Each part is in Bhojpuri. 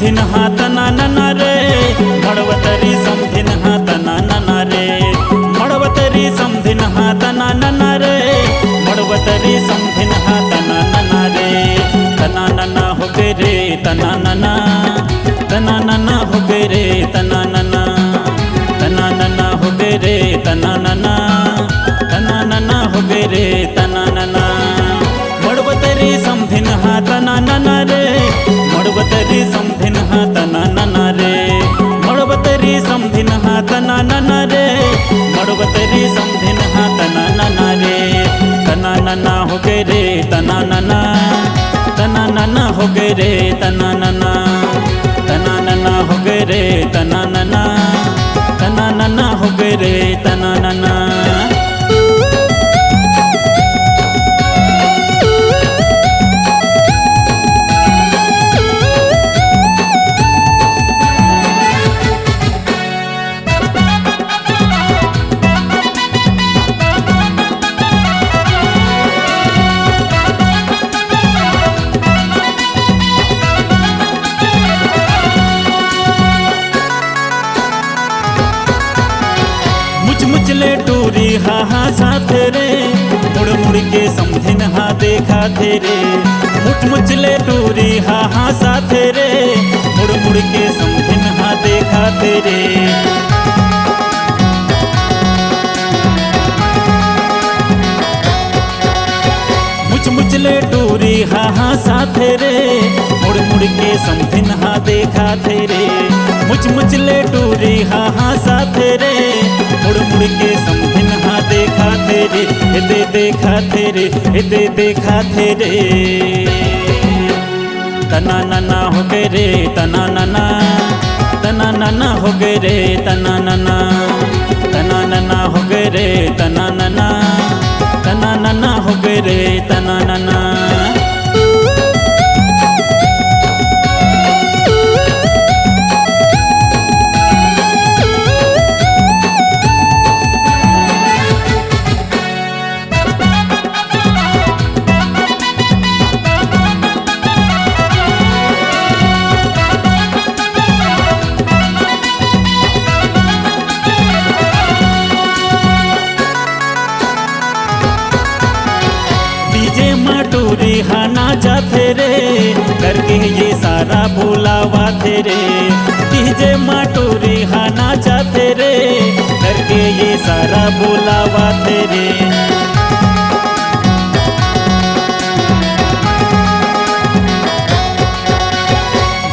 समधिन हातना नना रे मड़वतरी समधिन हातना नना रे मड़वतरी समधिन हातना नना रे मड़वतरी समधिन हातना नना रे तना नना हो गए रे तना नना हो गए रे तना नना हो गए रे तना नना हो गए रे तना नना मड़वतरी समधिन हातना नना रे मड़वतरी समधिन हातना नना रे मड़वतरी समधिन हातना नना रे मड़वतरी समधिन हातना नना रे तना नना हो गए रे तना नना हो गए रे तना नना हो गए रे तना नना हो गए रे तना नना। मुचले टूरी हा हा साथ रे मुड़ मुड़ के समधिन हा देखा थे रे मुचले टूरी हा हा साथ रे मुड़ मुड़ के समधिन हा देखा थे रे मुचले टूरी हा हा साथ रे मुड़ मुड़ के समधिन हा देखा थे रे मुचले टूरी हा हा साथ रे मुड़ मुड़ के समधिन हा देखा थे रे दे देखा थे रे दे देखा थे रे तना नना हो गए रे तना नना हो गए रे तना नना हो गए रे तना नना हो गए रे तना नना। टूरी हाना जाते रे करके ये सारा बुलावा थे रे डीजे माटूरी हाना जाते रे करके ये सारा बुलावा थे रे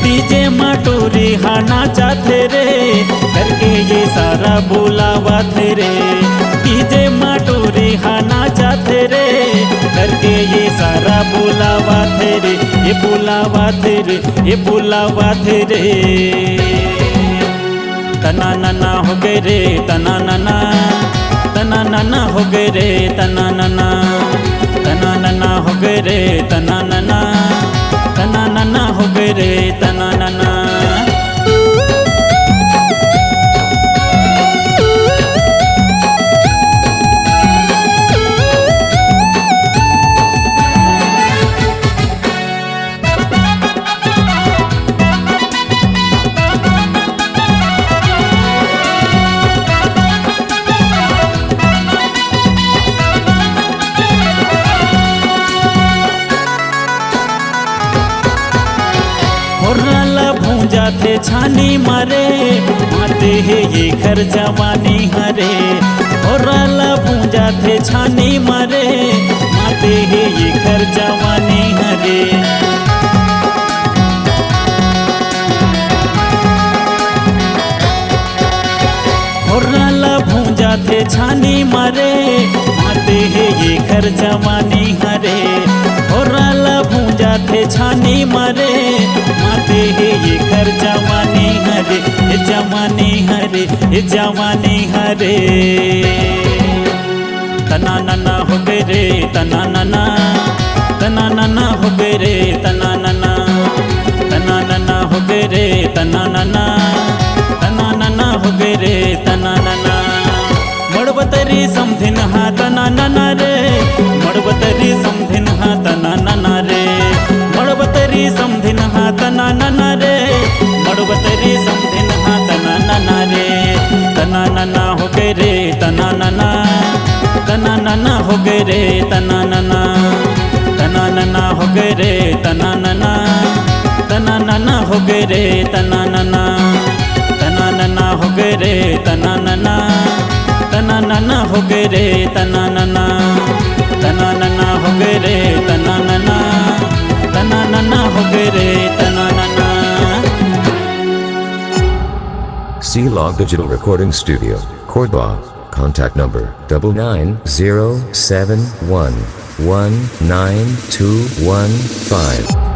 डीजे माटूरी हाना जाते रे करके ये सारा बुलावा थे रे डीजे माटूरी हाना जाते रे करके ये सारा बुलावा थे रे ये बुलावा थे रे ये बुलावा थे रे तना नना हो गए रे तना नना हो गए रे तना नना हो गए रे तना नना हो गए रे तना नना। जाते छानी मारे आते है ये घर जवानी हरे और पूजा थे छानी मारे आते है ये घर जवानी हरे और भूजा थे छानी मारे आते है ये घर जवानी हरे और भूजा थे छानी मारे माते है ये घर जवानी हरे जवानी हरे जवानी हरे तना नना हो गए रे तना नना हो गए रे तना नना हो गए रे तना नना हो गए रे तना नना मड़वतरी समधिन हातना नना रे मड़वतरी समधिन हातना नना रे मड़वतरी समधिन हातना नना रे मड़वतरी समधिन हा तना नना रे तना नना हो गए रे तना नना तना नना हो गए रे तना नना तना नना हो गए रे तना नना तना नना हो गए रे तना नना तना नना हो गए रे तना नना तना नना हो गए रे तना नना तना नना हो गए रे तना नना तना नना हो गए रे तना नना। C-Log Digital Recording Studio, Cordoba. Contact number 9907119215.